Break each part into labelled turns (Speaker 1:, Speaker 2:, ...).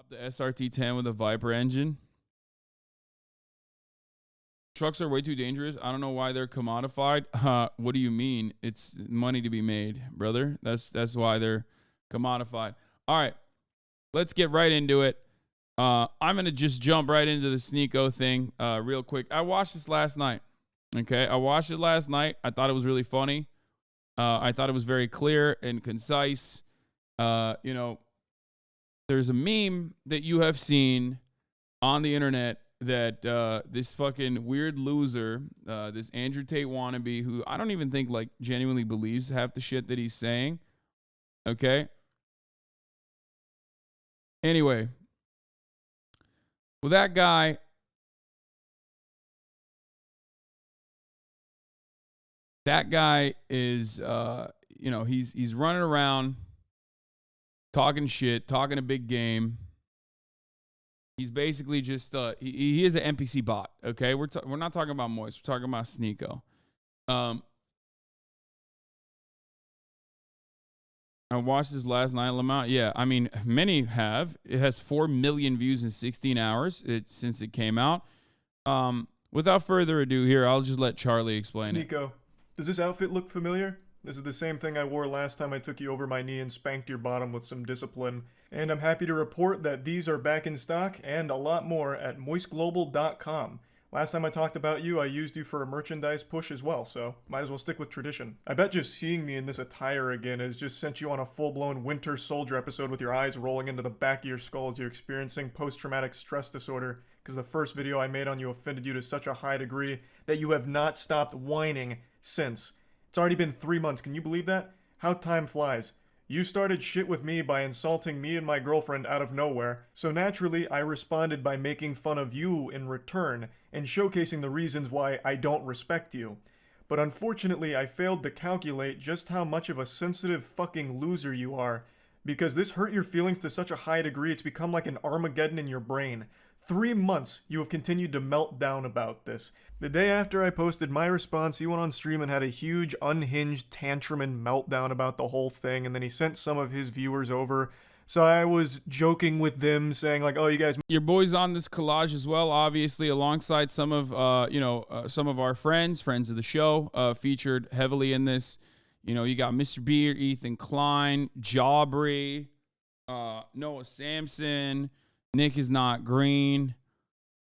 Speaker 1: The SRT10 with a Viper engine. Trucks are way too dangerous. I don't know why they're commodified. What do you mean? It's money to be made, brother. That's why they're commodified. All right, let's get right into it. I'm going to just jump right into the Sneako thing real quick. I watched this last night, okay? I watched it last night. I thought it was really funny. I thought it was very clear and concise. You know, there's a meme that you have seen on the internet that this fucking weird loser, this Andrew Tate wannabe, who I don't even think like genuinely believes half the shit that he's saying. Okay. Anyway, well, that guy is, you know, he's running around talking shit, talking a big game. He's basically just he is an NPC bot. Okay, we're not talking about Moist. We're talking about Sneako. I watched this last night, Lamont. Yeah, I mean, many have. It has 4 million views in 16 hours since it came out. Without further ado, here I'll just let Charlie explain it.
Speaker 2: Sneako, does this outfit look familiar? This is the same thing I wore last time I took you over my knee and spanked your bottom with some discipline. And I'm happy to report that these are back in stock and a lot more at moistglobal.com. Last time I talked about you, I used you for a merchandise push as well, so might as well stick with tradition. I bet just seeing me in this attire again has just sent you on a full-blown Winter Soldier episode with your eyes rolling into the back of your skull as you're experiencing post-traumatic stress disorder, because the first video I made on you offended you to such a high degree that you have not stopped whining since. It's already been 3 months, can you believe that? How time flies. You started shit with me by insulting me and my girlfriend out of nowhere, so naturally I responded by making fun of you in return and showcasing the reasons why I don't respect you. But unfortunately I failed to calculate just how much of a sensitive fucking loser you are, because this hurt your feelings to such a high degree it's become like an Armageddon in your brain. 3 months you have continued to melt down about this. The day after I posted my response, he went on stream and had a huge unhinged tantrum and meltdown about the whole thing, and then he sent some of his viewers over. So I was joking with them, saying like, "Oh, you guys."
Speaker 1: Your boy's on this collage as well, obviously, alongside some of some of our friends of the show, featured heavily in this. You know, you got Mr. Beard, Ethan Klein, Jawbry, Noah Sampson, Nick is not green.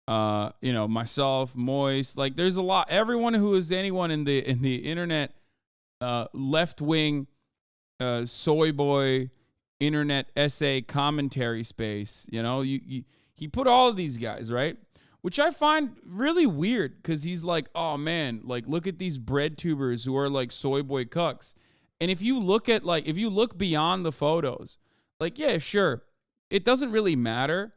Speaker 1: You know, myself, Moist, like there's a lot, everyone who is anyone in the internet, left wing, soy boy, internet essay commentary space, you know, he put all of these guys, right? Which I find really weird because he's like, oh man, like look at these bread tubers who are like soy boy cucks. And if you look beyond the photos, like, yeah, sure. It doesn't really matter.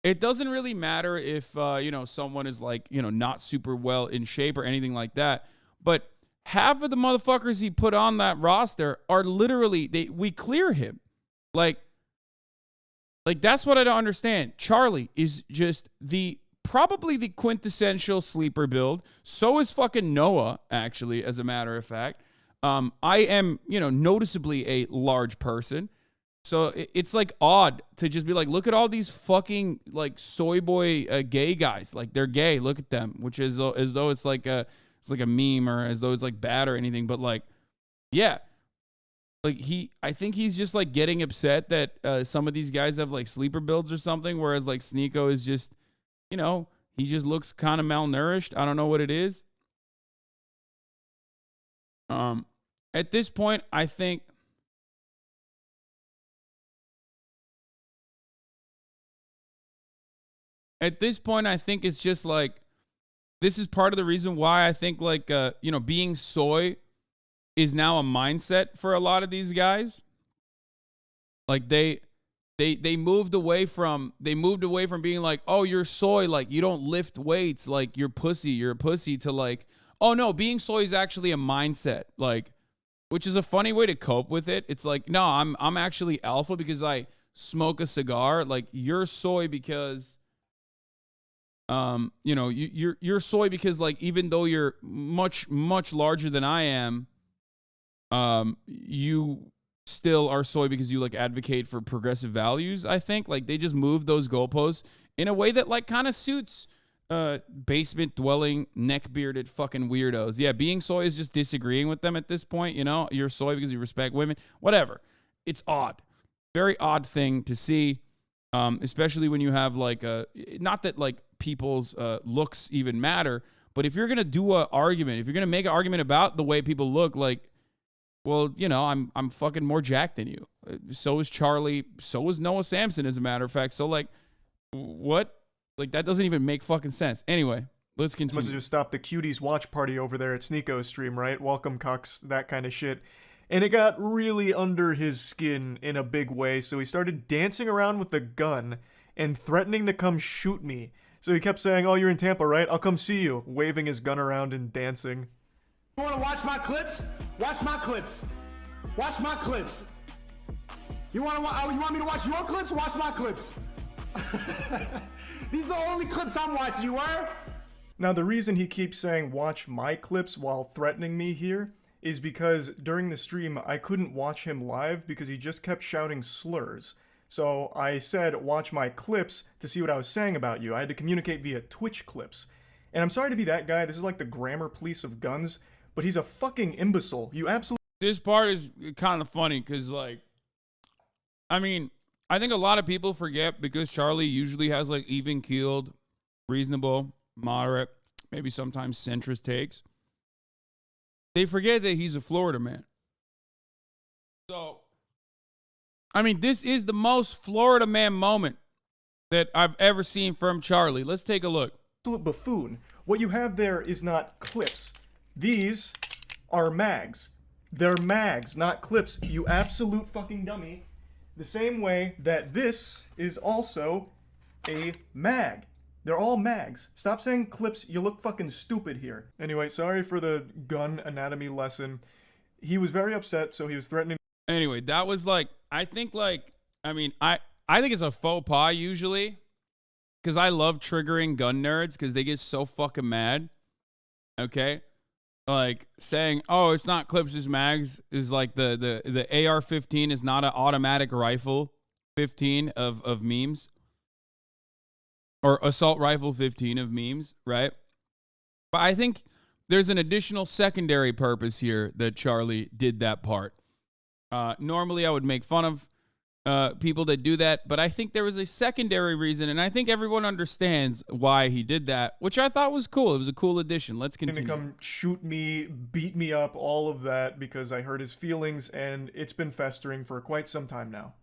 Speaker 1: It doesn't really matter if, you know, someone is like, you know, not super well in shape or anything like that. But half of the motherfuckers he put on that roster are literally, we clear him. Like that's what I don't understand. Charlie is just probably the quintessential sleeper build. So is fucking Noah, actually, as a matter of fact. I am, you know, noticeably a large person. So it's like odd to just be like, look at all these fucking like soy boy gay guys. Like they're gay. Look at them, which is as though it's like a meme or as though it's like bad or anything. But like, yeah, like I think he's just like getting upset that some of these guys have like sleeper builds or something. Whereas like Sneako is just, you know, he just looks kind of malnourished. I don't know what it is. At this point, I think. At this point, I think it's just like, this is part of the reason why I think like, you know, being soy is now a mindset for a lot of these guys. Like they moved away from being like, oh, you're soy, like you don't lift weights, like you're a pussy, to like, oh no, being soy is actually a mindset, like, which is a funny way to cope with it. It's like, no, I'm actually alpha because I smoke a cigar. Like you're soy because you know, you're soy because like even though you're much larger than I am, you still are soy because you like advocate for progressive values. I think like they just move those goalposts in a way that like kind of suits basement dwelling neck bearded fucking weirdos. Yeah, being soy is just disagreeing with them at this point. You know, you're soy because you respect women. Whatever. It's odd. Very odd thing to see, especially when you have like not that like people's looks even matter, but if you're gonna do an argument, if you're gonna make an argument about the way people look, like, well, you know, I'm fucking more jacked than you. So is Charlie. So is Noah Samson, as a matter of fact. So like, what? Like that doesn't even make fucking sense. Anyway, let's continue.
Speaker 2: Must have just stopped the cuties watch party over there at Sneako's stream, right? Welcome cucks, that kind of shit. And it got really under his skin in a big way, so he started dancing around with a gun and threatening to come shoot me. So he kept saying, "Oh, you're in Tampa, right? I'll come see you," waving his gun around and dancing.
Speaker 3: You wanna watch my clips? Watch my clips. Watch my clips. You want me to watch your clips? Watch my clips. These are the only clips I'm watching, you were?
Speaker 2: Now, the reason he keeps saying watch my clips while threatening me here is because during the stream I couldn't watch him live because he just kept shouting slurs. So I said watch my clips to see what I was saying about you. I had to communicate via Twitch clips. And I'm sorry to be that guy, this is like the grammar police of guns, but he's a fucking imbecile. You absolutely...
Speaker 1: This part is kind of funny because, like, I mean, I think a lot of people forget because Charlie usually has, like, even-keeled, reasonable, moderate, maybe sometimes centrist takes. They forget that he's a Florida man. So, I mean, this is the most Florida man moment that I've ever seen from Charlie. Let's take a look.
Speaker 2: Absolute buffoon. What you have there is not clips. These are mags. They're mags, not clips, you absolute fucking dummy. The same way that this is also a mag. They're all mags. Stop saying clips, you look fucking stupid here. Anyway, sorry for the gun anatomy lesson. He was very upset, so he was threatening.
Speaker 1: Anyway, that was like, I think like, I mean, I think it's a faux pas usually, because I love triggering gun nerds because they get so fucking mad. Okay? Like saying, oh, it's not clips, it's mags is like the AR-15 is not an automatic rifle 15 of memes. Or assault rifle 15 of memes, right? But I think there's an additional secondary purpose here that Charlie did that part. Normally, I would make fun of people that do that, but I think there was a secondary reason, and I think everyone understands why he did that, which I thought was cool. It was a cool addition. Let's continue.
Speaker 2: Gonna come shoot me, beat me up, all of that, because I hurt his feelings, and it's been festering for quite some time now.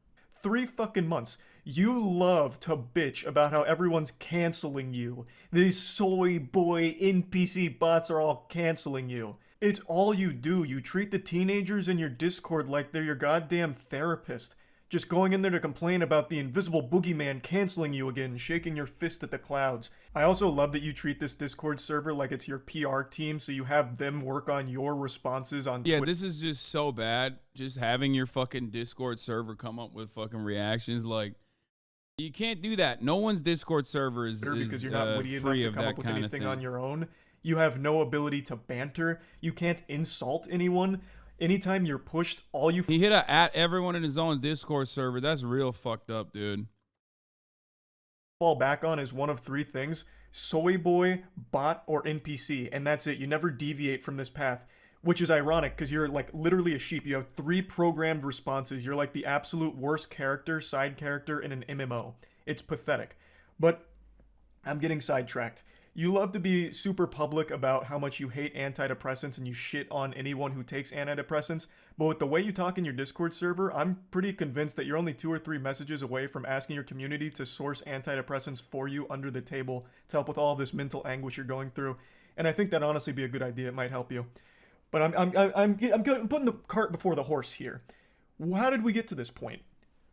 Speaker 2: 3 fucking months. You love to bitch about how everyone's canceling you. These soy boy NPC bots are all canceling you. It's all you do. You treat the teenagers in your Discord like they're your goddamn therapist. Just going in there to complain about the invisible boogeyman canceling you again, shaking your fist at the clouds. I also love that you treat this Discord server like it's your PR team, so you have them work on your responses on Twitter.
Speaker 1: Yeah, this is just so bad. Just having your fucking Discord server come up with fucking reactions, like, you can't do that. No one's Discord server is
Speaker 2: because you're not witty enough to come up with anything on your own. You have no ability to banter. You can't insult anyone. Anytime you're pushed, all you...
Speaker 1: He hit a at everyone in his own Discord server. That's real fucked up, dude.
Speaker 2: Fall back on is one of 3 things: soy boy, bot, or NPC, and that's it. You never deviate from this path, which is ironic because you're like literally a sheep. You have 3 programmed responses. You're like the absolute worst character, side character in an MMO. It's pathetic. But I'm getting sidetracked. You love to be super public about how much you hate antidepressants and you shit on anyone who takes antidepressants, but with the way you talk in your Discord server, I'm pretty convinced that you're only 2 or 3 messages away from asking your community to source antidepressants for you under the table to help with all this mental anguish you're going through. And I think that'd honestly be a good idea. It might help you. But I'm putting the cart before the horse here. How did we get to this point?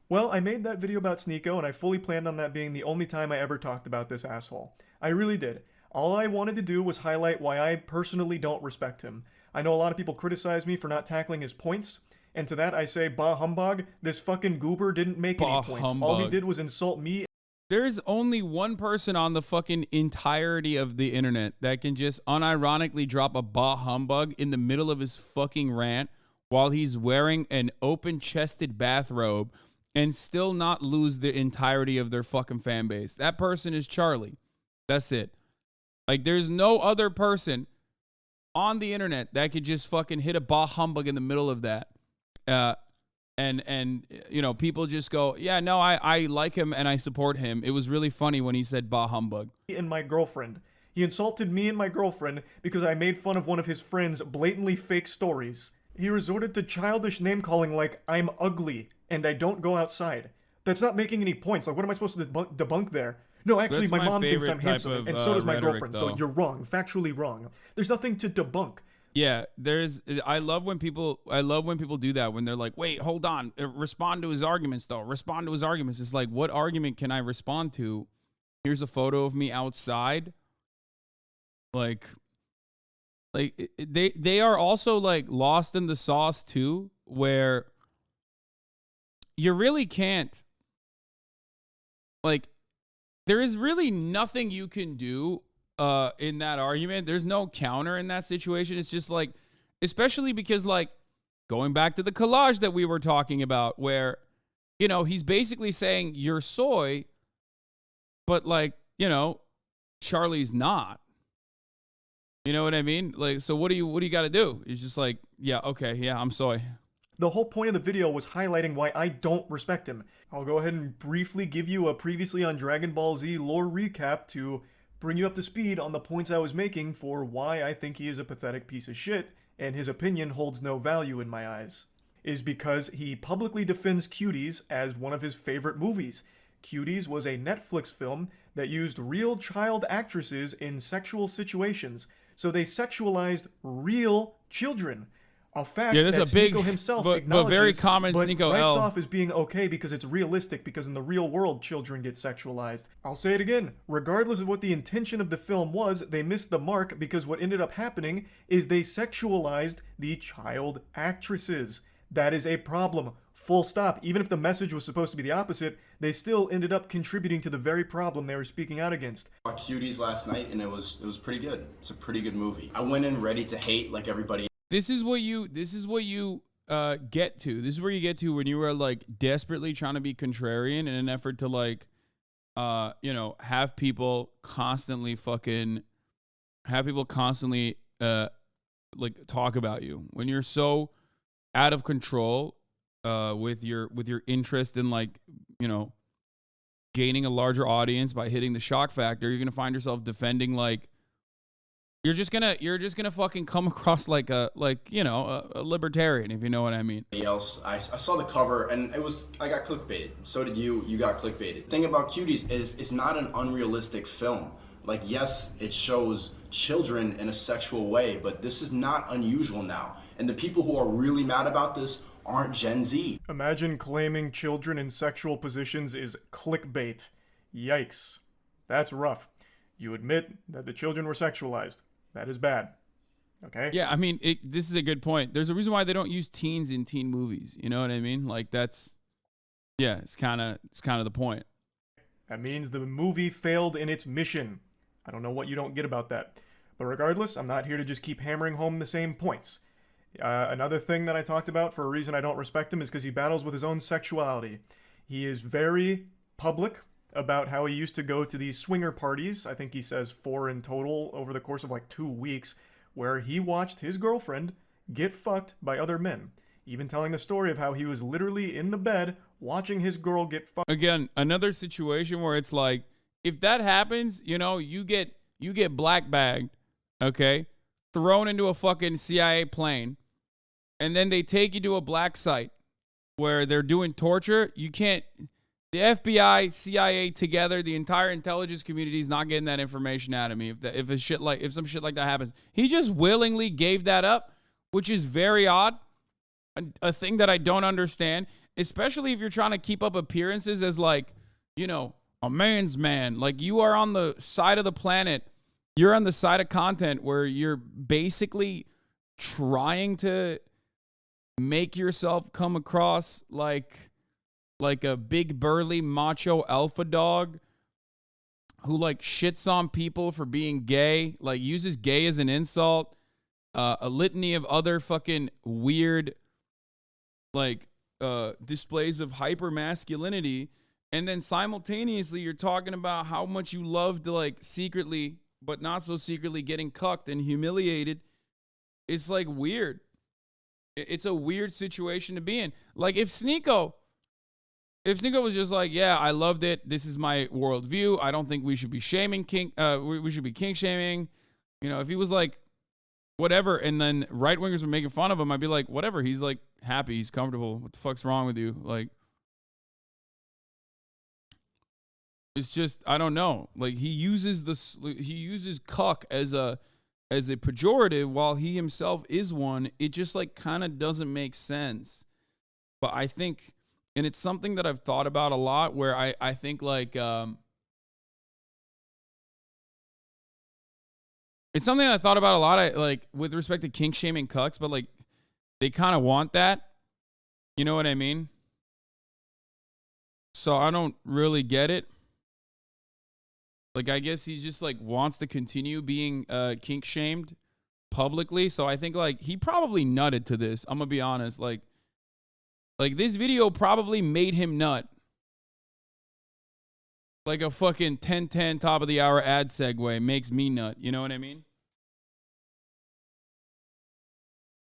Speaker 2: Well, I made that video about Sneako, and I fully planned on that being the only time I ever talked about this asshole. I really did. All I wanted to do was highlight why I personally don't respect him. I know a lot of people criticize me for not tackling his points, and to that I say, bah humbug, this fucking goober didn't make any points.
Speaker 1: Humbug.
Speaker 2: All he did was insult me.
Speaker 1: There's only one person on the fucking entirety of the internet that can just unironically drop a bah humbug in the middle of his fucking rant while he's wearing an open-chested bathrobe and still not lose the entirety of their fucking fan base. That person is Charlie. That's it. Like, there's no other person on the internet that could just fucking hit a bah humbug in the middle of that. And you know, people just go, yeah, no, I like him and I support him. It was really funny when he said bah humbug.
Speaker 2: And my girlfriend. He insulted me and my girlfriend because I made fun of one of his friend's blatantly fake stories. He resorted to childish name-calling like, I'm ugly and I don't go outside. That's not making any points. Like, what am I supposed to debunk there? No, actually,
Speaker 1: That's
Speaker 2: my
Speaker 1: my
Speaker 2: mom thinks
Speaker 1: favorite
Speaker 2: I'm
Speaker 1: type
Speaker 2: handsome,
Speaker 1: of,
Speaker 2: and so does my
Speaker 1: rhetoric,
Speaker 2: girlfriend.
Speaker 1: though.
Speaker 2: So you're wrong, factually wrong. There's nothing to debunk.
Speaker 1: Yeah, I love when people do that, when they're like, wait, hold on, respond to his arguments though. Respond to his arguments. It's like, what argument can I respond to? Here's a photo of me outside. Like they are also like lost in the sauce too, where you really can't, like, there is really nothing you can do in that argument. There's no counter in that situation. It's just like, especially because, like, going back to the collage that we were talking about, where, you know, he's basically saying you're soy, but, like, you know, Charlie's not. You know what I mean? Like, so what do you got to do? It's just like, yeah, okay, yeah, I'm soy.
Speaker 2: The whole point of the video was highlighting why I don't respect him. I'll go ahead and briefly give you a previously on Dragon Ball Z lore recap to bring you up to speed on the points I was making for why I think he is a pathetic piece of shit, and his opinion holds no value in my eyes. Is because he publicly defends Cuties as one of his favorite movies. Cuties was a Netflix film that used real child actresses in sexual situations, so they sexualized real children. A fact
Speaker 1: Yeah, that's
Speaker 2: that
Speaker 1: a big,
Speaker 2: Sneako himself
Speaker 1: but
Speaker 2: acknowledges,
Speaker 1: very common
Speaker 2: but
Speaker 1: Sneako
Speaker 2: writes
Speaker 1: L.
Speaker 2: off as being okay because it's realistic, because in the real world, children get sexualized. I'll say it again. Regardless of what the intention of the film was, they missed the mark because what ended up happening is they sexualized the child actresses. That is a problem. Full stop. Even if the message was supposed to be the opposite, they still ended up contributing to the very problem they were speaking out against.
Speaker 4: I saw Cuties last night and it was pretty good. It's a pretty good movie. I went in ready to hate like everybody.
Speaker 1: This is what you get to. This is where you get to when you were like desperately trying to be contrarian in an effort to like, you know, have people constantly like talk about you when you're so out of control with your interest in, like, you know, gaining a larger audience by hitting the shock factor. You're gonna find yourself defending, like, you're just gonna fucking come across like a libertarian, if you know what I mean.
Speaker 4: Else, I saw the cover and I got clickbaited. So did you. You got clickbaited. The thing about Cuties is it's not an unrealistic film. Like, yes, it shows children in a sexual way, but this is not unusual now. And the people who are really mad about this aren't Gen Z.
Speaker 2: Imagine claiming children in sexual positions is clickbait. Yikes. That's rough. You admit that the children were sexualized. That is bad. Okay?
Speaker 1: Yeah, I mean, this is a good point. There's a reason why they don't use teens in teen movies. You know what I mean? Like, it's kind of the point.
Speaker 2: That means the movie failed in its mission. I don't know what you don't get about that. But regardless, I'm not here to just keep hammering home the same points. Another thing that I talked about for a reason I don't respect him is because he battles with his own sexuality. He is very public about how he used to go to these swinger parties. I think he says 4 in total over the course of like 2 weeks, where he watched his girlfriend get fucked by other men. Even telling the story of how he was literally in the bed watching his girl get fucked.
Speaker 1: Again, another situation where it's like, if that happens, you know, you get black bagged, okay, thrown into a fucking CIA plane, and then they take you to a black site where they're doing torture. You can't. The FBI, CIA together, the entire intelligence community is not getting that information out of me. If some shit like that happens, he just willingly gave that up, which is very odd. A thing that I don't understand, especially if you're trying to keep up appearances as, like, you know, a man's man. Like, you are on the side of the planet. You're on the side of content where you're basically trying to make yourself come across like a big burly macho alpha dog who, like, shits on people for being gay, like uses gay as an insult, a litany of other fucking weird like displays of hyper masculinity, and then simultaneously you're talking about how much you love to like secretly, but not so secretly, getting cucked and humiliated. It's like weird. It's a weird situation to be in. Like if Sneako was just like, yeah, I loved it. This is my worldview. I don't think we should be shaming kink. We should be kink shaming. You know, if he was like, whatever, and then right wingers were making fun of him, I'd be like, whatever. He's like happy. He's comfortable. What the fuck's wrong with you? Like, it's just, I don't know. Like he uses cuck as a pejorative while he himself is one. It just like kind of doesn't make sense. But I think, and it's something that I've thought about a lot, where I think like it's something I thought about a lot. Like with respect to kink shaming cucks, but like they kind of want that. You know what I mean? So I don't really get it. Like I guess he just like wants to continue being kink shamed publicly. So I think like he probably nutted to this. I'm gonna be honest. Like this video probably made him nut. Like a fucking 10-10 top of the hour ad segue makes me nut. You know what I mean?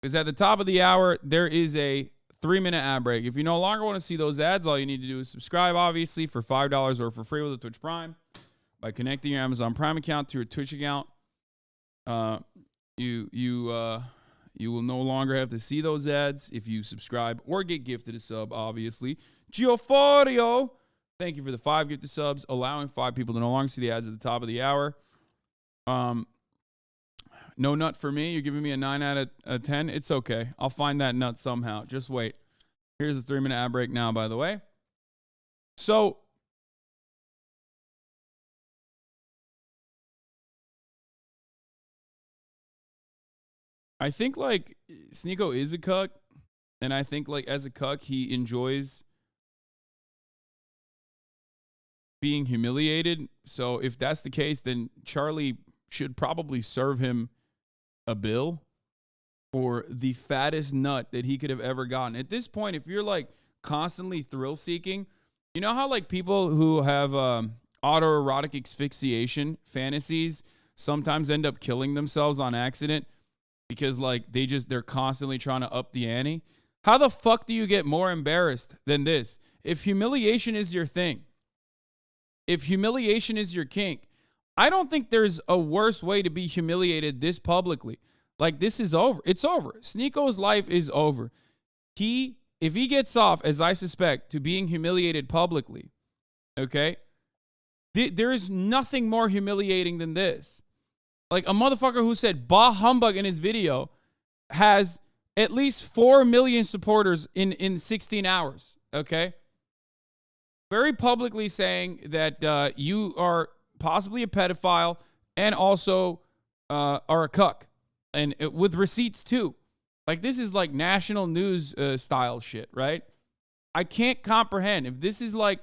Speaker 1: Because at the top of the hour, there is a 3-minute ad break. If you no longer want to see those ads, all you need to do is subscribe, obviously, for $5 or for free with a Twitch Prime by connecting your Amazon Prime account to your Twitch account. You will no longer have to see those ads if you subscribe or get gifted a sub, obviously. Gioforio, thank you for the 5 gifted subs, allowing 5 people to no longer see the ads at the top of the hour. No nut for me. You're giving me a 9 out of 10. It's okay. I'll find that nut somehow. Just wait. Here's a 3-minute ad break now, by the way. So, I think like Sneako is a cuck, and I think like as a cuck he enjoys being humiliated. So if that's the case, then Charlie should probably serve him a bill for the fattest nut that he could have ever gotten. At this point, if you're like constantly thrill seeking, you know how like people who have autoerotic asphyxiation fantasies sometimes end up killing themselves on accident because like they're constantly trying to up the ante? How the fuck do you get more embarrassed than this? If humiliation is your thing, if humiliation is your kink, I don't think there's a worse way to be humiliated this publicly. Like, this is over. It's over. Sneako's life is over. If he gets off, as I suspect, to being humiliated publicly, okay, there is nothing more humiliating than this. Like, a motherfucker who said bah humbug in his video has at least 4 million supporters in 16 hours, okay? Very publicly saying that you are possibly a pedophile and also are a cuck. And with receipts too. Like, this is like national news style shit, right? I can't comprehend. If this is like,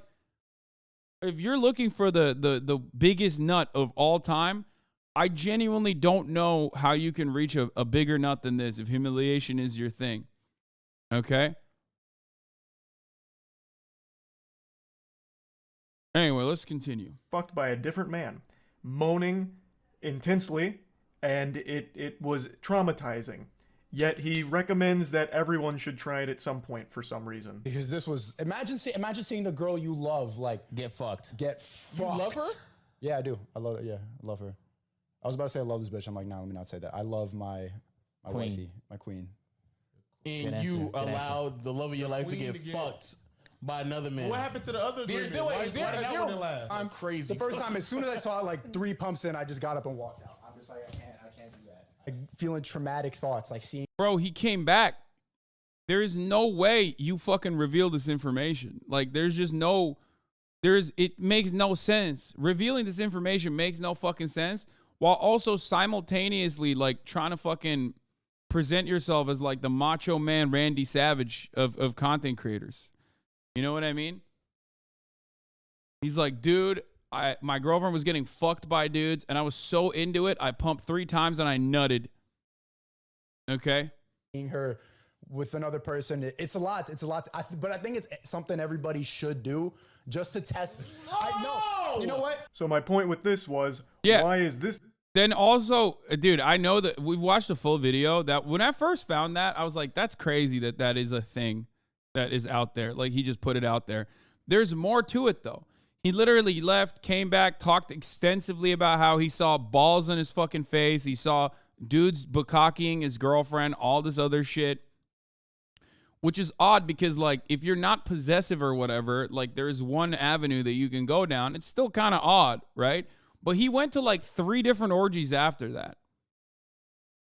Speaker 1: if you're looking for the biggest nut of all time, I genuinely don't know how you can reach a bigger nut than this if humiliation is your thing. Okay? Anyway, let's continue.
Speaker 2: Fucked by a different man, moaning intensely, and it was traumatizing. Yet he recommends that everyone should try it at some point for some reason.
Speaker 5: Because this was, imagine seeing the girl you love like
Speaker 6: get fucked.
Speaker 5: You love her? Yeah, I do. I love her. I was about to say I love this bitch. I'm like, no, let me not say that. I love my wifey, my queen.
Speaker 6: And you allowed the love of your life to get fucked by another man.
Speaker 7: What happened to the other agreement? Why that wouldn't last?
Speaker 5: I'm crazy. The first time, as soon as I saw it, like 3 pumps in, I just got up and walked out. I'm just like, I can't do that. Like, feeling traumatic thoughts, like seeing.
Speaker 1: Bro, he came back. There is no way you fucking reveal this information. Like, it makes no sense. Revealing this information makes no fucking sense, while also simultaneously, like, trying to fucking present yourself as, like, the macho man Randy Savage of content creators. You know what I mean? He's like, dude, my girlfriend was getting fucked by dudes, and I was so into it, I pumped 3 times and I nutted. Okay?
Speaker 5: Seeing her with another person. It's a lot. But I think it's something everybody should do just to test. You know what?
Speaker 2: So my point with this was, why is this?
Speaker 1: Then also, dude, I know that we've watched the full video. That when I first found that, I was like, that's crazy that is a thing that is out there. Like, he just put it out there. There's more to it, though. He literally left, came back, talked extensively about how he saw balls on his fucking face. He saw dudes bukkakking his girlfriend, all this other shit. Which is odd because, like, if you're not possessive or whatever, like, there's one avenue that you can go down. It's still kind of odd, right? But he went to, like, 3 different orgies after that.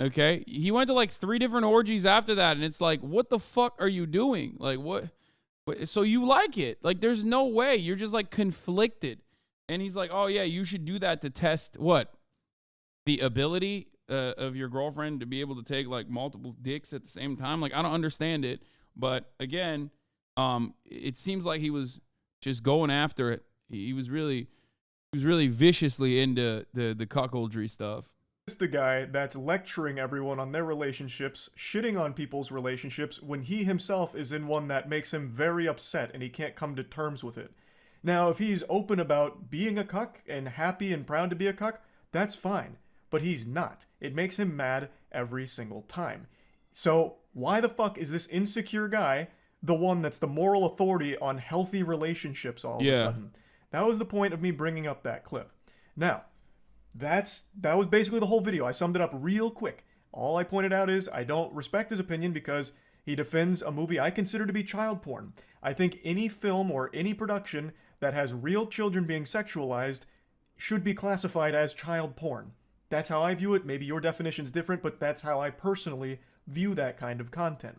Speaker 1: Okay? He went to, like, 3 different orgies after that, and it's like, what the fuck are you doing? Like, what? So you like it. Like, there's no way. You're just, like, conflicted. And he's like, oh, yeah, you should do that to test what? The ability of your girlfriend to be able to take, like, multiple dicks at the same time? Like, I don't understand it. But, again, it seems like he was just going after it. He was really viciously into the cuckoldry stuff.
Speaker 2: This is the guy that's lecturing everyone on their relationships, shitting on people's relationships when he himself is in one that makes him very upset and he can't come to terms with it. Now, if he's open about being a cuck and happy and proud to be a cuck, that's fine. But he's not. It makes him mad every single time. So why the fuck is this insecure guy the one that's the moral authority on healthy relationships all of a sudden? That was the point of me bringing up that clip. Now, that was basically the whole video. I summed it up real quick. All I pointed out is I don't respect his opinion because he defends a movie I consider to be child porn. I think any film or any production that has real children being sexualized should be classified as child porn. That's how I view it. Maybe your definition's different, but that's how I personally view that kind of content.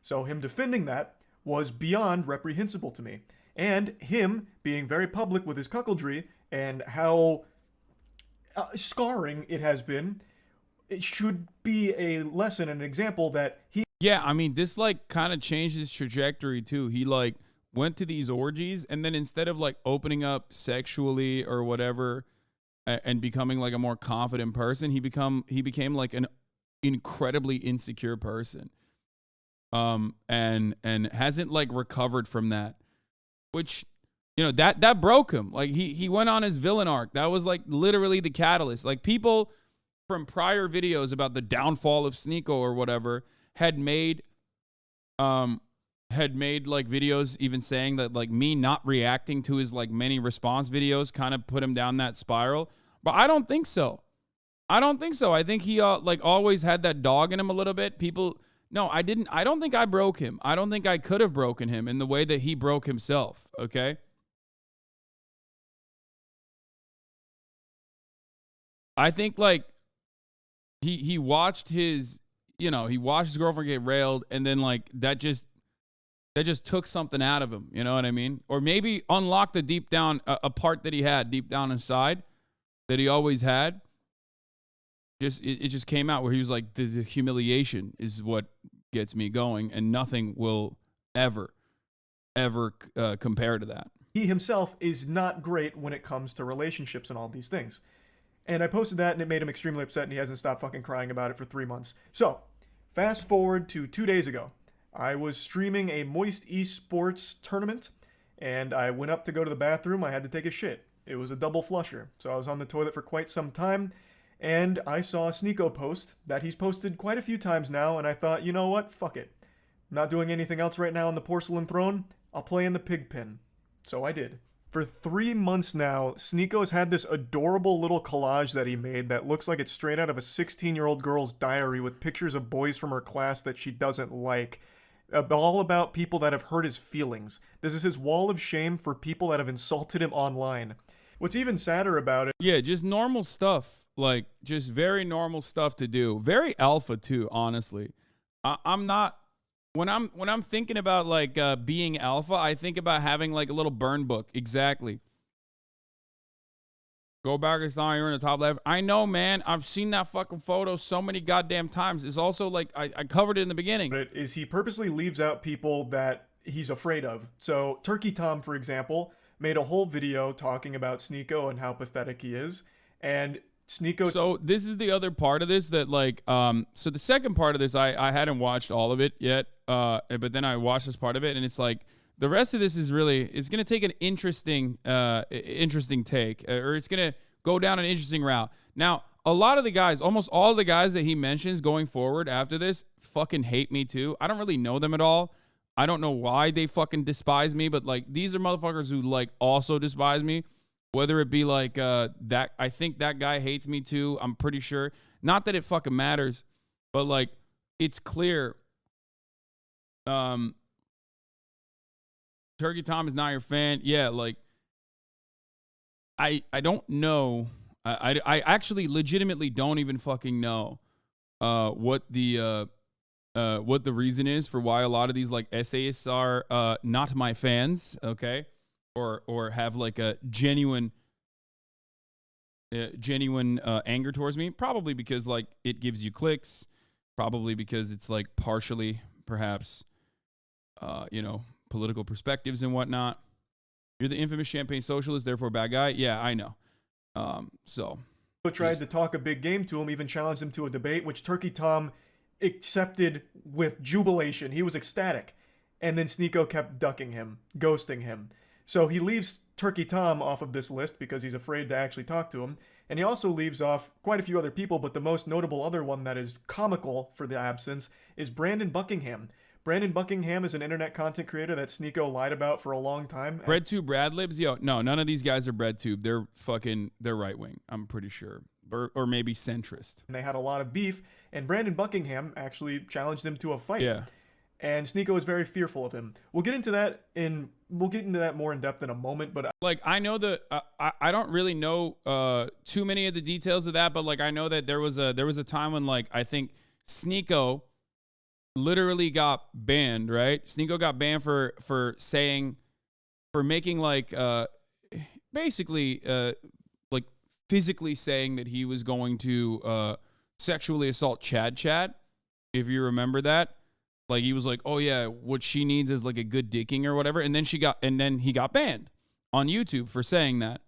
Speaker 2: So him defending that was beyond reprehensible to me. And him being very public with his cuckoldry and how scarring it has been, it should be a lesson, an example that he...
Speaker 1: Yeah, I mean, this, like, kind of changed his trajectory, too. He, like, went to these orgies, and then instead of, like, opening up sexually or whatever and becoming, like, a more confident person, he became, like, an incredibly insecure person. And hasn't, like, recovered from that. Which, you know, that broke him. Like, he went on his villain arc. That was, like, literally the catalyst. Like, people from prior videos about the downfall of Sneako or whatever had made like, videos even saying that, like, me not reacting to his, like, many response videos kind of put him down that spiral. But I don't think so. I think he, like, always had that dog in him a little bit. No, I didn't. I don't think I broke him. I don't think I could have broken him in the way that he broke himself, okay? I think, like, he watched his, you know, he watched his girlfriend get railed, and then, like, that just took something out of him, you know what I mean? Or maybe unlocked a part that he had deep down inside that he always had. It just came out where he was like, the humiliation is what gets me going, and nothing will ever compare to that.
Speaker 2: He himself is not great when it comes to relationships and all these things. And I posted that, and it made him extremely upset, and he hasn't stopped fucking crying about it for 3 months. So, fast forward to 2 days ago. I was streaming a Moist Esports tournament, and I went up to go to the bathroom. I had to take a shit. It was a double flusher, so I was on the toilet for quite some time. And I saw a Sneako post that he's posted quite a few times now, and I thought, you know what? Fuck it. I'm not doing anything else right now on the porcelain throne. I'll play in the pig pen. So I did. For 3 months now, Sneako's had this adorable little collage that he made that looks like it's straight out of a 16-year-old girl's diary with pictures of boys from her class that she doesn't like. All about people that have hurt his feelings. This is his wall of shame for people that have insulted him online. What's even sadder about it...
Speaker 1: Yeah, just normal stuff. Like, just very normal stuff to do. Very alpha, too, honestly. I'm not... When I'm thinking about, like, being alpha, I think about having, like, a little burn book. Exactly. Go back and saw you're in the top left. I know, man. I've seen that fucking photo so many goddamn times. It's also, like, I covered it in the beginning.
Speaker 2: But is he purposely leaves out people that he's afraid of. So, Turkey Tom, for example, made a whole video talking about Sneako and how pathetic he is. And Sneako.
Speaker 1: So this is the other part of this that like, so the second part of this, I hadn't watched all of it yet, but then I watched this part of it, and it's like the rest of this is really, it's gonna take an interesting take, or it's gonna go down an interesting route. Now, a lot of the guys, almost all the guys that he mentions going forward after this, fucking hate me too. I don't really know them at all. I don't know why they fucking despise me, but like these are motherfuckers who like also despise me. Whether it be like that, I think that guy hates me too. I'm pretty sure. Not that it fucking matters, but like it's clear. Turkey Tom is not your fan. Yeah, like I don't know. I actually legitimately don't even fucking know what the reason is for why a lot of these like essayists are not my fans. Okay. Or have like a genuine anger towards me. Probably because like it gives you clicks. Probably because it's like partially perhaps, political perspectives and whatnot. You're the infamous champagne socialist, therefore bad guy. Yeah, I know. So
Speaker 2: tried to talk a big game to him, even challenged him to a debate, which Turkey Tom accepted with jubilation. He was ecstatic. And then Sneako kept ducking him, ghosting him. So he leaves Turkey Tom off of this list because he's afraid to actually talk to him. And he also leaves off quite a few other people, but the most notable other one that is comical for the absence is Brandon Buckingham. Brandon Buckingham is an internet content creator that Sneako lied about for a long time.
Speaker 1: BreadTube Bradlibs? Yo, no, none of these guys are BreadTube. They're right wing, I'm pretty sure. Or maybe centrist.
Speaker 2: And they had a lot of beef, and Brandon Buckingham actually challenged him to a fight.
Speaker 1: Yeah.
Speaker 2: And Sneako is very fearful of him. We'll get into that more in depth in a moment, but
Speaker 1: like I know I don't really know too many of the details of that, but like I know that there was a time when like I think Sneako literally got banned, right? Sneako got banned for making like basically like physically saying that he was going to sexually assault Chad, if you remember that. Like he was like, oh yeah, what she needs is like a good dicking or whatever. And then he got banned on YouTube for saying that.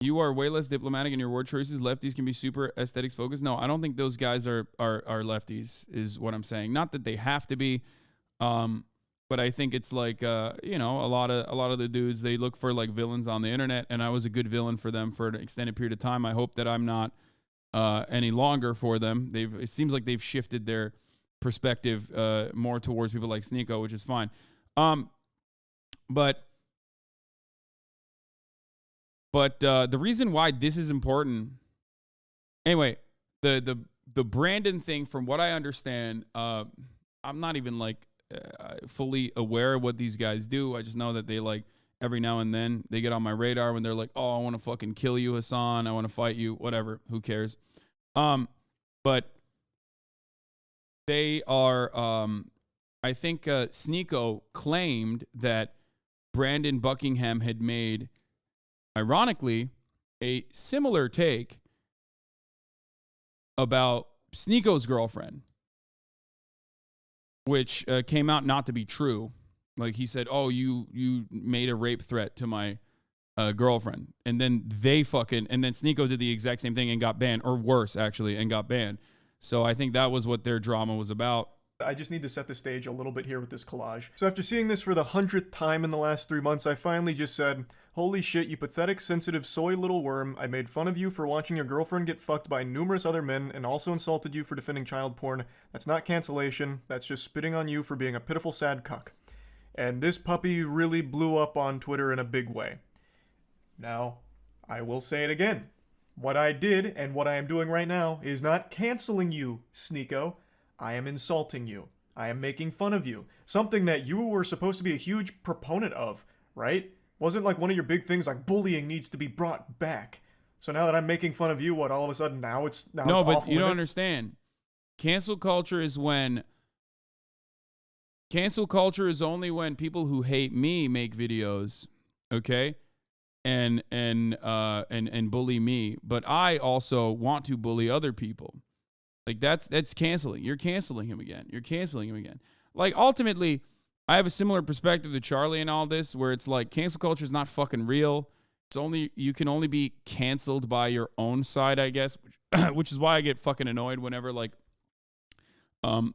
Speaker 1: You are way less diplomatic in your word choices. Lefties can be super aesthetics focused. No, I don't think those guys are lefties, is what I'm saying. Not that they have to be, but I think it's like a lot of the dudes, they look for like villains on the internet, and I was a good villain for them for an extended period of time. I hope that I'm not any longer for them. It seems like they've shifted their perspective more towards people like Sneako, which is fine. But the reason why this is important, anyway, the Brandon thing, from what I understand, I'm not even like fully aware of what these guys do. I just know that they like every now and then they get on my radar when they're like, oh, I want to fucking kill you, Hasan. I want to fight you, whatever. Who cares? But they are, I think Sneako claimed that Brandon Buckingham had made, ironically, a similar take about Sneako's girlfriend, which came out not to be true. Like he said, oh, you made a rape threat to my girlfriend. And then Sneako did the exact same thing and got banned, or worse, actually, and got banned. So I think that was what their drama was about.
Speaker 2: I just need to set the stage a little bit here with this collage. So after seeing this for the 100th time in the last 3 months, I finally just said, holy shit, you pathetic, sensitive, soy little worm. I made fun of you for watching your girlfriend get fucked by numerous other men and also insulted you for defending child porn. That's not cancellation. That's just spitting on you for being a pitiful, sad cuck. And this puppy really blew up on Twitter in a big way. Now, I will say it again. What I did and what I am doing right now is not canceling you, Sneako. I am insulting you. I am making fun of you. Something that you were supposed to be a huge proponent of, right? Wasn't like one of your big things like bullying needs to be brought back. So now that I'm making fun of you, what, all of a sudden now it's
Speaker 1: no, it's but you don't understand. Cancel culture is only when people who hate me make videos, okay? And bully me, but I also want to bully other people. Like that's canceling. You're canceling him again. Like ultimately, I have a similar perspective to Charlie and all this, where it's like cancel culture is not fucking real. you can only be canceled by your own side, I guess, which is why I get fucking annoyed whenever like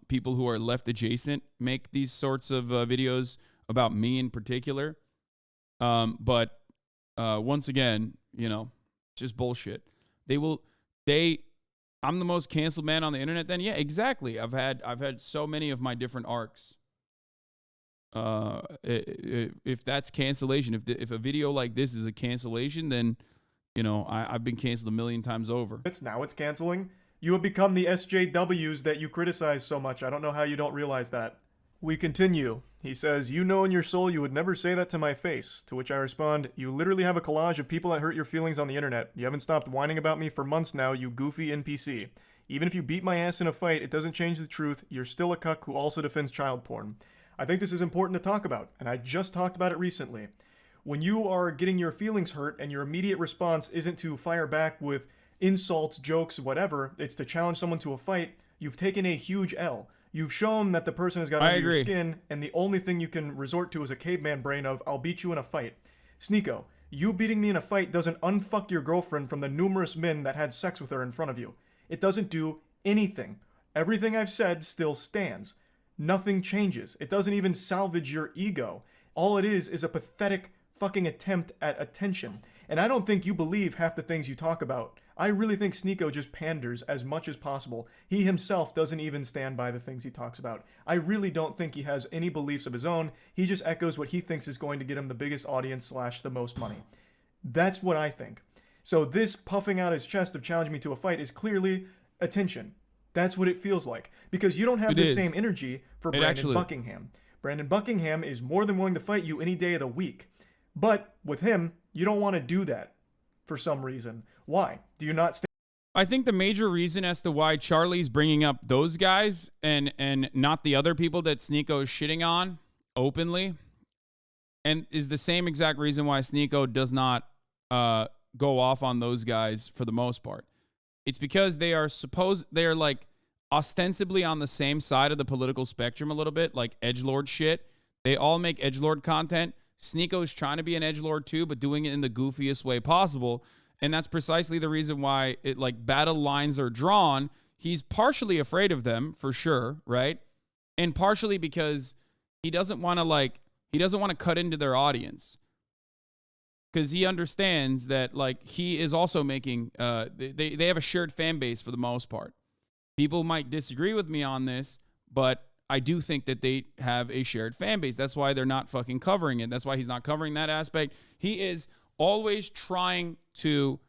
Speaker 1: people who are left adjacent make these sorts of videos about me in particular. But once again, just bullshit. I'm the most canceled man on the internet. Then yeah, exactly. I've had so many of my different arcs. If that's cancellation, if a video like this is a cancellation, then I've been canceled a million times over.
Speaker 2: Now it's canceling. You have become the SJWs that you criticize so much. I don't know how you don't realize that. We continue. He says, "You know in your soul you would never say that to my face." To which I respond, "You literally have a collage of people that hurt your feelings on the internet. You haven't stopped whining about me for months now, you goofy NPC. Even if you beat my ass in a fight, it doesn't change the truth. You're still a cuck who also defends child porn." I think this is important to talk about, and I just talked about it recently. When you are getting your feelings hurt and your immediate response isn't to fire back with insults, jokes, whatever, it's to challenge someone to a fight, you've taken a huge L. You've shown that the person has got under your skin, and the only thing you can resort to is a caveman brain of, "I'll beat you in a fight." Sneako, you beating me in a fight doesn't unfuck your girlfriend from the numerous men that had sex with her in front of you. It doesn't do anything. Everything I've said still stands. Nothing changes. It doesn't even salvage your ego. All it is a pathetic fucking attempt at attention. And I don't think you believe half the things you talk about. I really think Sneako just panders as much as possible. He himself doesn't even stand by the things he talks about. I really don't think he has any beliefs of his own. He just echoes what he thinks is going to get him the biggest audience / the most money. That's what I think. So this puffing out his chest of challenging me to a fight is clearly attention. That's what it feels like. Because you don't have the same energy for Brandon Buckingham. Brandon Buckingham is more than willing to fight you any day of the week. But with him, you don't want to do that for some reason. Why? Do you not
Speaker 1: I think the major reason as to why Charlie's bringing up those guys and not the other people that Sneako is shitting on openly, and is the same exact reason why Sneako does not go off on those guys for the most part. It's because they are like ostensibly on the same side of the political spectrum a little bit, like edgelord shit. They all make edgelord content. Sneako's trying to be an edgelord too, but doing it in the goofiest way possible. And that's precisely the reason why battle lines are drawn. He's partially afraid of them for sure, right? And partially because he doesn't want to cut into their audience. Because he understands that he is also making they have a shared fan base for the most part. People might disagree with me on this, but I do think that they have a shared fan base. That's why they're not fucking covering it. That's why he's not covering that aspect. He is always trying to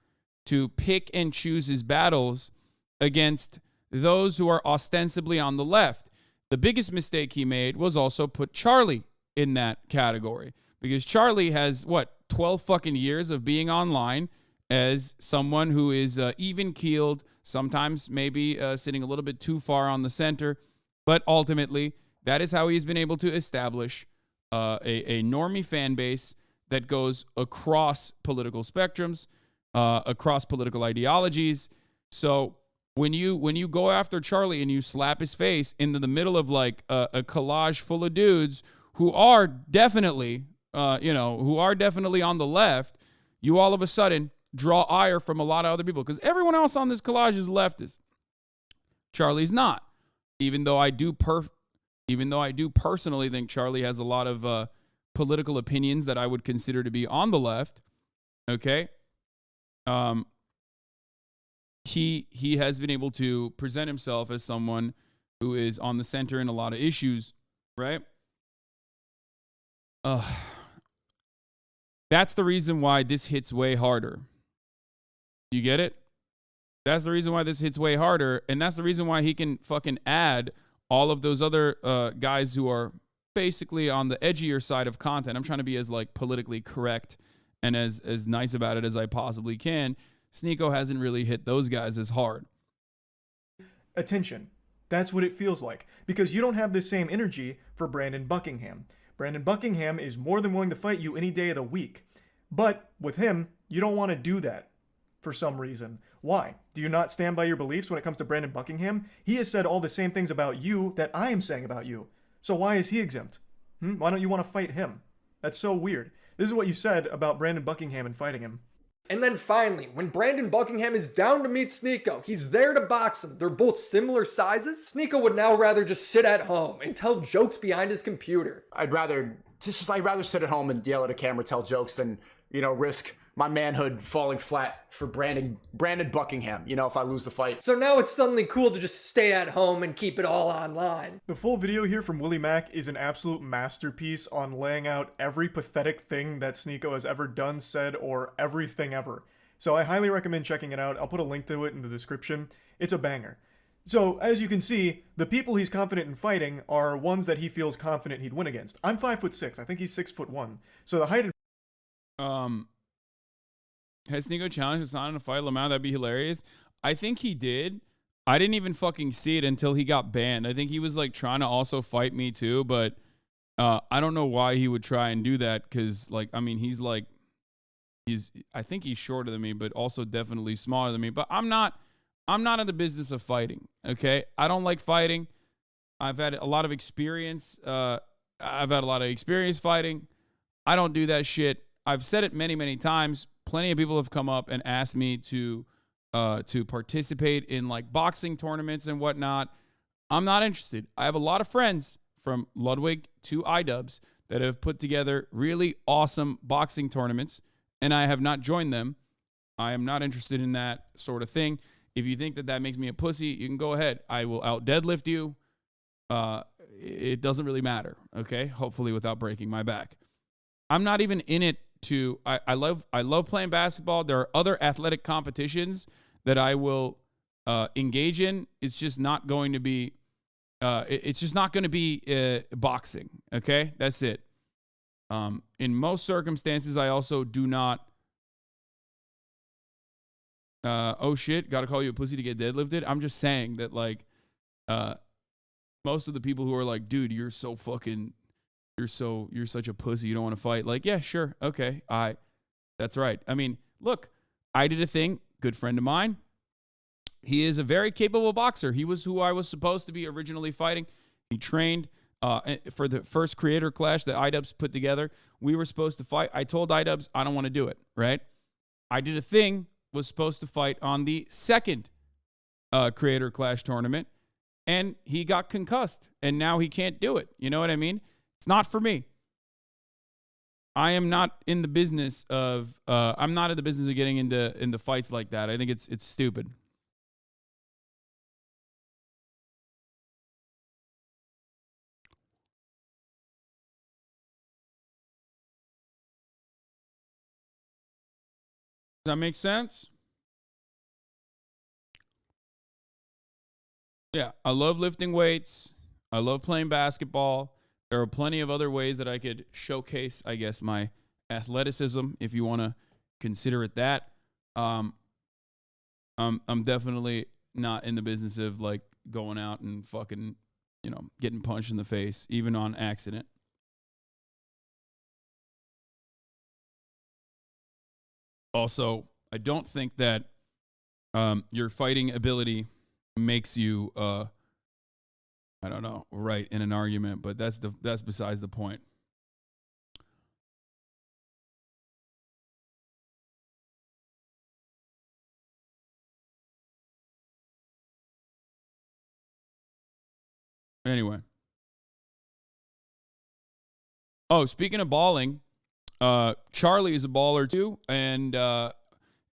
Speaker 1: pick and choose his battles against those who are ostensibly on the left. The biggest mistake he made was also put Charlie in that category, because Charlie has 12 fucking years of being online as someone who is even-keeled, sometimes maybe sitting a little bit too far on the center, but ultimately that is how he's been able to establish a normie fan base that goes across political spectrums, across political ideologies. So when you go after Charlie and you slap his face into the middle of a collage full of dudes who are definitely on the left, you all of a sudden draw ire from a lot of other people, because everyone else on this collage is leftist. Charlie's not. Even though I do personally think Charlie has a lot of political opinions that I would consider to be on the left. Okay. He has been able to present himself as someone who is on the center in a lot of issues, right? That's the reason why this hits way harder. You get it? That's the reason why this hits way harder, and that's the reason why he can fucking add all of those other guys who are basically on the edgier side of content. I'm trying to be as politically correct and as nice about it as I possibly can. Sneako hasn't really hit those guys as hard.
Speaker 2: Attention. That's what it feels like, because you don't have the same energy for Brandon Buckingham. Brandon Buckingham is more than willing to fight you any day of the week. But with him, you don't want to do that for some reason. Why? Do you not stand by your beliefs when it comes to Brandon Buckingham? He has said all the same things about you that I am saying about you. So why is he exempt? Why don't you want to fight him? That's so weird. This is what you said about Brandon Buckingham and fighting him.
Speaker 8: And then finally, when Brandon Buckingham is down to meet Sneako, he's there to box him. They're both similar sizes. Sneako would now rather just sit at home and tell jokes behind his computer.
Speaker 9: I'd rather sit at home and yell at a camera, tell jokes than, risk my manhood falling flat for Brandon Buckingham, if I lose the fight.
Speaker 8: So now it's suddenly cool to just stay at home and keep it all online.
Speaker 2: The full video here from Willie Mack is an absolute masterpiece on laying out every pathetic thing that Sneako has ever done, said, or everything ever. So I highly recommend checking it out. I'll put a link to it in the description. It's a banger. So, as you can see, the people he's confident in fighting are ones that he feels confident he'd win against. I'm 5'6". I think he's 6'1". So the height
Speaker 1: has Sneako challenged Hasan in a fight? Lamau, that'd be hilarious. I think he did. I didn't even fucking see it until he got banned. I think he was like trying to also fight me too, but I don't know why he would try and do that because, I think he's shorter than me, but also definitely smaller than me. But I'm not in the business of fighting, okay? I don't like fighting. I've had a lot of experience. Fighting. I don't do that shit. I've said it many, many times. Plenty of people have come up and asked me to participate in like boxing tournaments and whatnot. I'm not interested. I have a lot of friends from Ludwig to iDubbbz that have put together really awesome boxing tournaments, and I have not joined them. I am not interested in that sort of thing. If you think that makes me a pussy, you can go ahead. I will out deadlift you. It doesn't really matter, okay? Hopefully without breaking my back. I'm not even in it to I love playing basketball. There are other athletic competitions that I will engage in. It's just not going to be boxing, okay? That's it. In most circumstances, I also do not oh shit, gotta call you a pussy to get deadlifted. I'm just saying that most of the people who are like, dude, you're such a pussy, you don't want to fight. Like, yeah, sure. Okay. That's right. I mean, look, I did a thing, good friend of mine. He is a very capable boxer. He was who I was supposed to be originally fighting. He trained for the first creator clash that iDubbbz put together. We were supposed to fight. I told iDubbbz, I don't want to do it, right? I did a thing, was supposed to fight on the second creator clash tournament, and he got concussed, and now he can't do it. You know what I mean? It's not for me. I am not in the business of getting into fights like that. I think it's stupid. Does that make sense? Yeah, I love lifting weights. I love playing basketball. There are plenty of other ways that I could showcase, I guess, my athleticism, if you want to consider it that. I'm definitely not in the business of like going out and fucking, getting punched in the face, even on accident. Also, I don't think that your fighting ability makes you right in an argument, but that's besides the point. Anyway. Oh, speaking of balling, Charlie is a baller too, and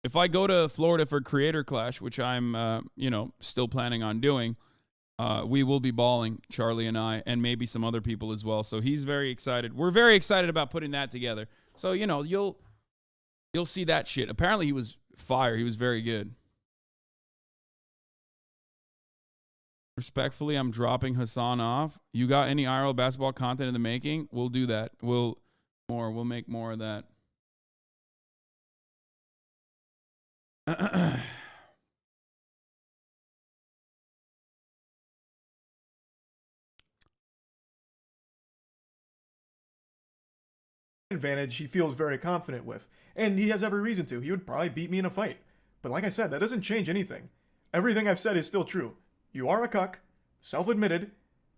Speaker 1: if I go to Florida for Creator Clash, which I'm still planning on doing, we will be balling, Charlie and I, and maybe some other people as well. So he's very excited. We're very excited about putting that together. So you'll see that shit. Apparently he was fire. He was very good. Respectfully, I'm dropping Hasan off. You got any IRL basketball content in the making? We'll do that. We'll make more of that.
Speaker 2: Advantage he feels very confident with, and he has every reason to. He would probably beat me in a fight. But like I said, that doesn't change anything. Everything I've said is still true. You are a cuck, self-admitted,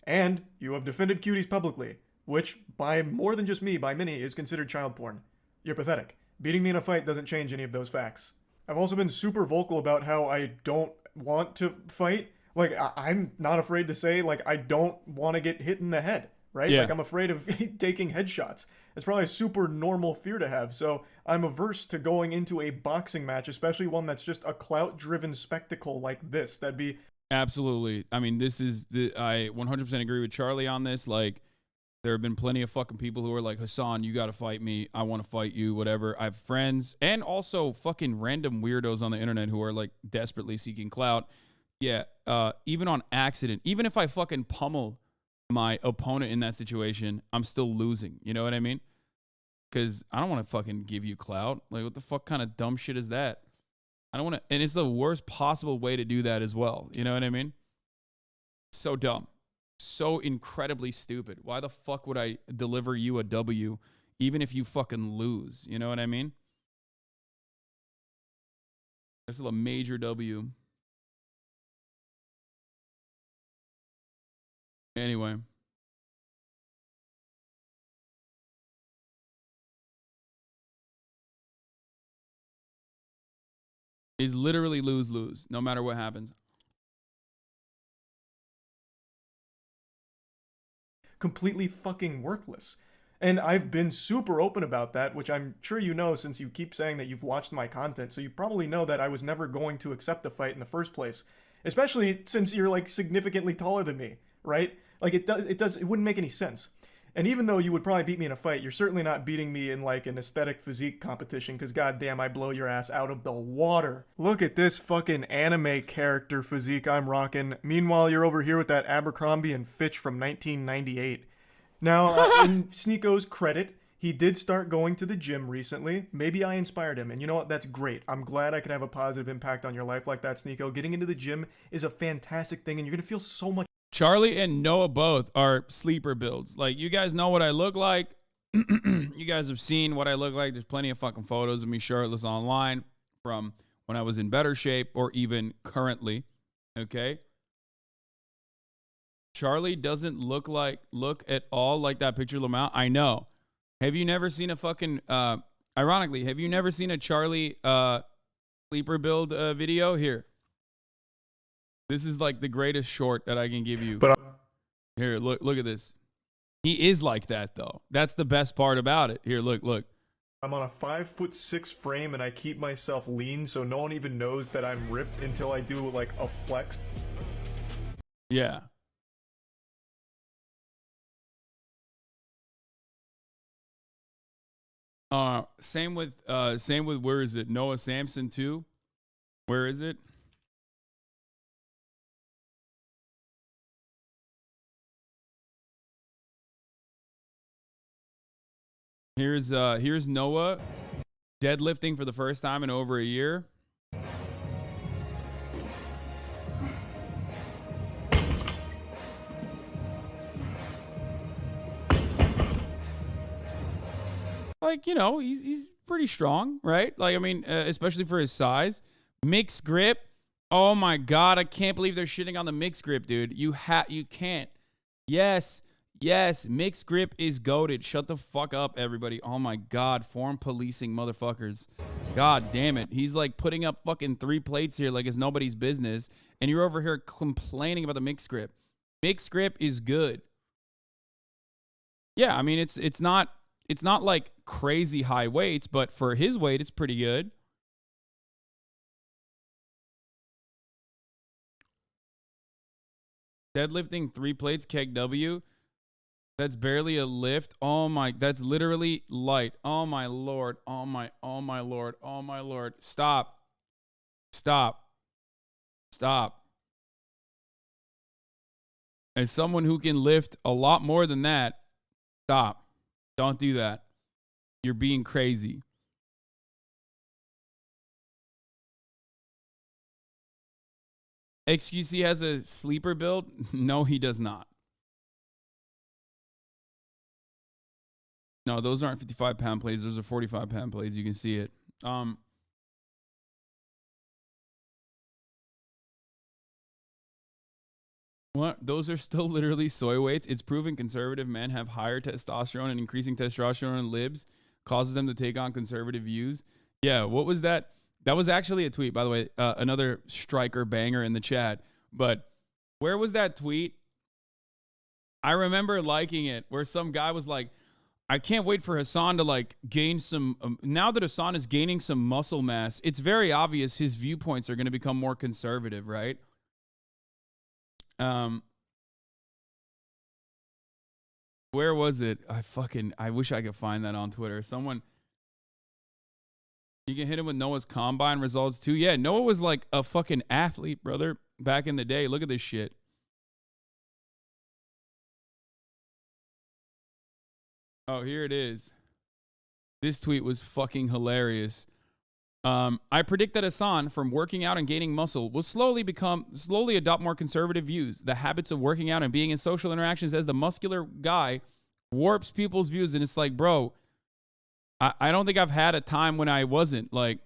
Speaker 2: and you have defended cuties publicly, which, by more than just me, by many, is considered child porn. you're pathetic. Beating me in a fight doesn't change any of those facts. I've also been super vocal about how I don't want to fight. Like, I'm not afraid to say, like, I don't want to get hit in the head, right?
Speaker 1: Yeah.
Speaker 2: Like, I'm afraid of taking headshots. It's probably a super normal fear to have. So I'm averse to going into a boxing match, especially one that's just a clout-driven spectacle like this. That'd be...
Speaker 1: Absolutely. I mean, I 100% agree with Charlie on this. Like, there have been plenty of fucking people who are like, Hasan, you got to fight me. I want to fight you, whatever. I have friends and also fucking random weirdos on the internet who are like desperately seeking clout. Yeah. Even on accident, even if I fucking pummel my opponent in that situation, I'm still losing. You know what I mean? Because I don't want to fucking give you clout. Like, what the fuck kind of dumb shit is that? I don't want to, and it's the worst possible way to do that as well. You know what I mean? So dumb. So incredibly stupid. Why the fuck would I deliver you a W even if you fucking lose? You know what I mean? This is a major W. Anyway. Is literally lose-lose, no matter what happens.
Speaker 2: Completely fucking worthless. And I've been super open about that, which I'm sure you know since you keep saying that you've watched my content, so you probably know that I was never going to accept a fight in the first place. Especially since you're like significantly taller than me, right? Like it wouldn't make any sense. And even though you would probably beat me in a fight, you're certainly not beating me in like an aesthetic physique competition, because goddamn, I blow your ass out of the water. Look at this fucking anime character physique I'm rocking. Meanwhile, you're over here with that Abercrombie and Fitch from 1998. Now, in Sneako's credit, he did start going to the gym recently. Maybe I inspired him, and you know what? That's great. I'm glad I could have a positive impact on your life like that, Sneako. Getting into the gym is a fantastic thing, and you're going to feel so much.
Speaker 1: Charlie and Noah both are sleeper builds. Like, you guys know what I look like. You guys have seen what I look like. There's plenty of fucking photos of me shirtless online from when I was in better shape or even currently. Okay? Charlie doesn't look at all like that picture of Lamau. I know. Have you never seen a fucking, ironically, have you never seen a Charlie sleeper build video? Here. This is like the greatest short that I can give you.
Speaker 2: But
Speaker 1: here, look at this. He is like that though. That's the best part about it. Here, look.
Speaker 2: I'm on a 5'6" frame and I keep myself lean so no one even knows that I'm ripped until I do like a flex.
Speaker 1: Yeah. Same with where is it? Noah Samson too? Where is it? Here's Noah deadlifting for the first time in over a year. Like, you know, he's pretty strong, right? Like, I mean, especially for his size. Mixed grip. Oh my God, I can't believe they're shitting on the mixed grip, dude. You can't. Yes, mixed grip is goated. Shut the fuck up, everybody. Oh my God, form policing motherfuckers. God damn it. He's like putting up fucking 3 plates here like it's nobody's business. And you're over here complaining about the mixed grip. Mixed grip is good. Yeah, I mean, it's not like crazy high weights, but for his weight, it's pretty good. Deadlifting 3 plates, keg W. That's barely a lift. Oh my, that's literally light. Oh my Lord. Oh my Lord. Oh my Lord. Stop. As someone who can lift a lot more than that, stop. Don't do that. You're being crazy. XQC has a sleeper build? No, he does not. No, those aren't 55-pound plays. Those are 45-pound plays. You can see it. What? Those are still literally soy weights. It's proven conservative men have higher testosterone and increasing testosterone in libs causes them to take on conservative views. Yeah, what was that? That was actually a tweet, by the way. Another striker banger in the chat. But where was that tweet? I remember liking it, where some guy was like, I can't wait for Hasan to like gain some. Now that Hasan is gaining some muscle mass, it's very obvious his viewpoints are going to become more conservative, right? Where was it? I wish I could find that on Twitter. Someone, you can hit him with Noah's combine results too. Yeah, Noah was like a fucking athlete, brother, back in the day. Look at this shit. Oh, here it is. This tweet was fucking hilarious. I predict that Hasan, from working out and gaining muscle, will slowly adopt more conservative views. The habits of working out and being in social interactions as the muscular guy warps people's views. And it's like, bro, I don't think I've had a time when I wasn't. Like,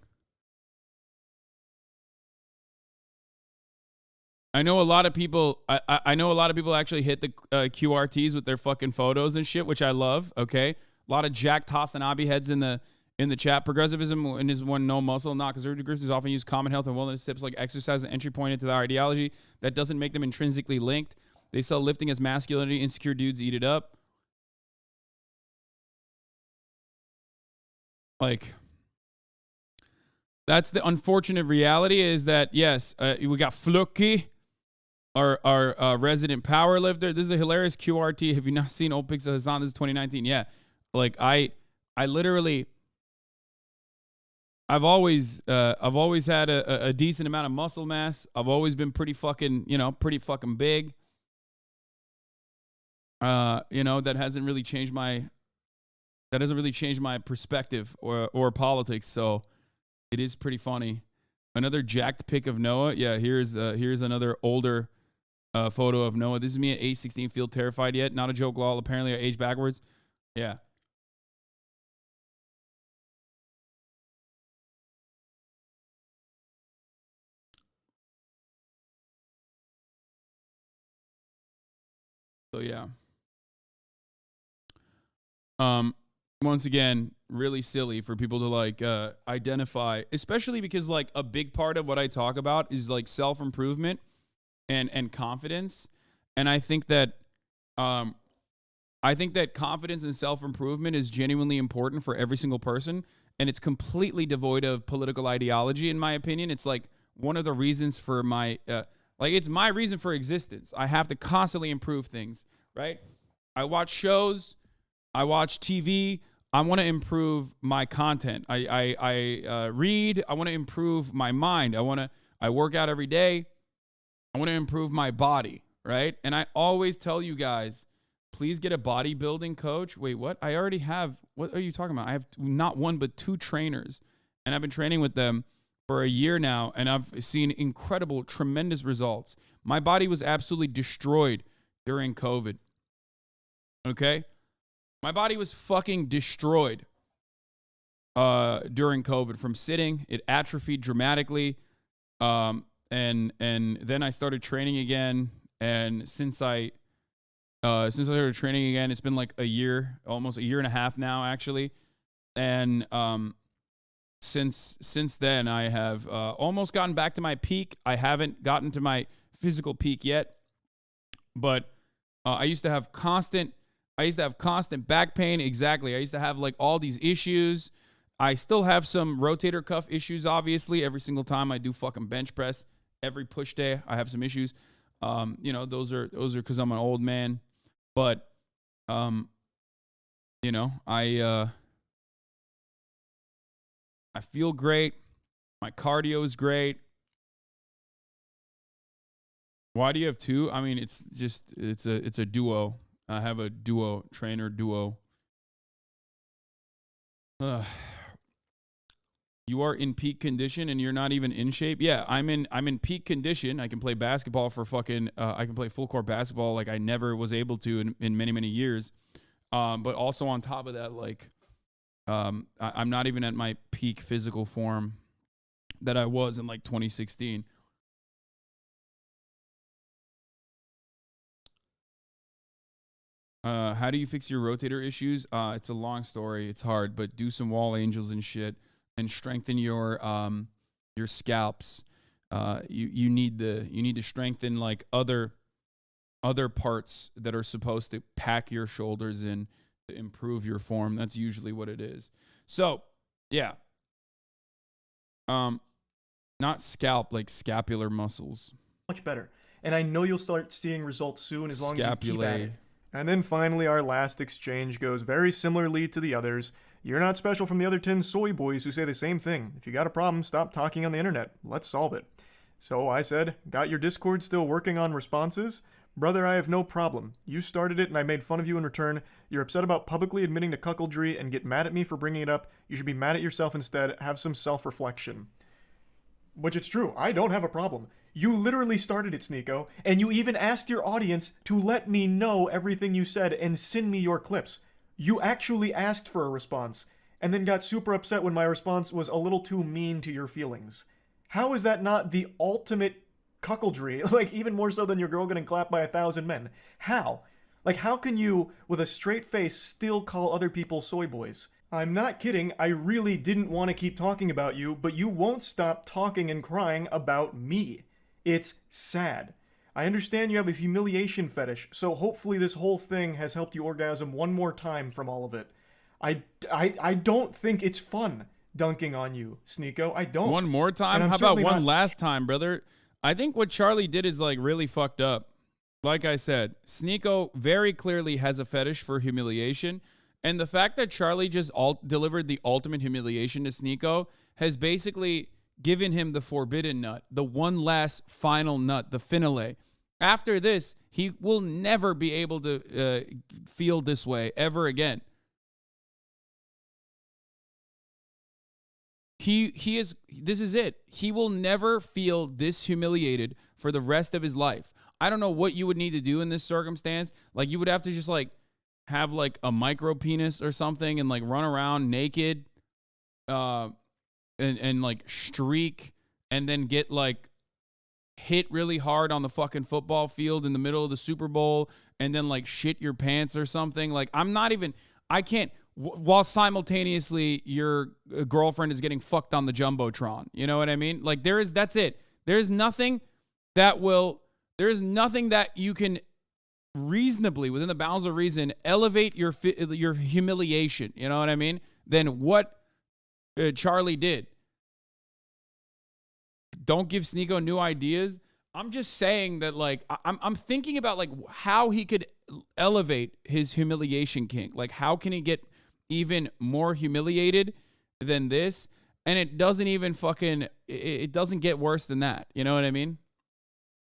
Speaker 1: I know a lot of people. I know a lot of people actually hit the QRTs with their fucking photos and shit, which I love. Okay, a lot of jacked HasanAbi heads in the chat. Progressivism and is one no muscle, not conservative groups is often use common health and wellness tips like exercise and entry point into the ideology that doesn't make them intrinsically linked. They sell lifting as masculinity. Insecure dudes eat it up. Like, that's the unfortunate reality, is that, yes, we got Flucky, our resident power lifter. This is a hilarious QRT. Have you not seen old pics of Hasan? This is 2019. Yeah. Like, I literally, I've always had a decent amount of muscle mass. I've always been pretty fucking big. That hasn't really changed my perspective or politics. So it is pretty funny. Another jacked pic of Noah. Yeah, here's another older photo of Noah. This is me at age 16. Feel terrified yet? Not a joke, lol. Apparently I age backwards. Yeah. So yeah. Once again, really silly for people to like identify, especially because like a big part of what I talk about is like self-improvement and confidence. And I think that confidence and self-improvement is genuinely important for every single person, and it's completely devoid of political ideology, in my opinion. It's like one of the reasons for my it's my reason for existence. I have to constantly improve things, right? I watch shows, I watch TV. I want to improve my content. I read. I want to improve my mind. I work out every day. I want to improve my body, right? And I always tell you guys, please get a bodybuilding coach. Wait, what? I already have. What are you talking about? I have not one but two trainers, and I've been training with them for a year now, and I've seen incredible, tremendous results. My body was absolutely destroyed during COVID. Okay? My body was fucking destroyed during COVID from sitting. It atrophied dramatically. And then I started training again. And since I started training again, it's been like a year, almost a year and a half now, actually. And since then, I have almost gotten back to my peak. I haven't gotten to my physical peak yet. But I used to have constant back pain. Exactly. I used to have like all these issues. I still have some rotator cuff issues, obviously. Every single time I do fucking bench press, every push day, I have some issues. Those are because I'm an old man. But, I feel great. My cardio is great. Why do you have two? I mean, it's a duo. I have a trainer duo. You are in peak condition and you're not even in shape. Yeah, I'm in peak condition. I can play basketball for I can play full court basketball like I never was able to in many, many years. But also on top of that, like, I'm not even at my peak physical form that I was in like 2016. How do you fix your rotator issues? It's a long story. It's hard, but do some wall angels and shit, and strengthen your scalps. You need to strengthen like other parts that are supposed to pack your shoulders in to improve your form. That's usually what it is. So yeah. Not scalp, like scapular muscles.
Speaker 2: Much better. And I know you'll start seeing results soon as long as you keep at it. And then finally, our last exchange goes very similarly to the others. You're not special from the other 10 soy boys who say the same thing. If you got a problem, stop talking on the internet. Let's solve it. So I said, got your Discord still working on responses? Brother, I have no problem. You started it and I made fun of you in return. You're upset about publicly admitting to cuckoldry and get mad at me for bringing it up. You should be mad at yourself instead. Have some self-reflection. Which it's true. I don't have a problem. You literally started it, Sneako, and you even asked your audience to let me know everything you said and send me your clips. You actually asked for a response, and then got super upset when my response was a little too mean to your feelings. How is that not the ultimate cuckoldry? Like, even more so than your girl getting clapped by 1,000 men. How? Like, how can you, with a straight face, still call other people soy boys? I'm not kidding, I really didn't want to keep talking about you, but you won't stop talking and crying about me. It's sad. I understand you have a humiliation fetish, so hopefully this whole thing has helped you orgasm one more time from all of it. I don't think it's fun dunking on you, Sneako. I don't.
Speaker 1: One more time? How about one last time, brother? I think what Charlie did is like really fucked up. Like I said, Sneako very clearly has a fetish for humiliation. And the fact that Charlie just delivered the ultimate humiliation to Sneako has basically given him the forbidden nut, the one last final nut, the finale. After this, he will never be able to feel this way ever again. This is it. He will never feel this humiliated for the rest of his life. I don't know what you would need to do in this circumstance. Like, you would have to just like have like a micro penis or something and like run around naked and like streak and then get like hit really hard on the fucking football field in the middle of the Super Bowl and then like shit your pants or something. Like, I can't, while simultaneously your girlfriend is getting fucked on the Jumbotron. You know what I mean? Like, that's it. There's nothing that you can reasonably, within the bounds of reason, elevate your humiliation, you know what I mean, than what Charlie did. Don't give Sneako new ideas. I'm just saying that, like, I'm thinking about, like, how he could elevate his humiliation kink. Like, how can he get even more humiliated than this? And it doesn't even it doesn't get worse than that. You know what I mean?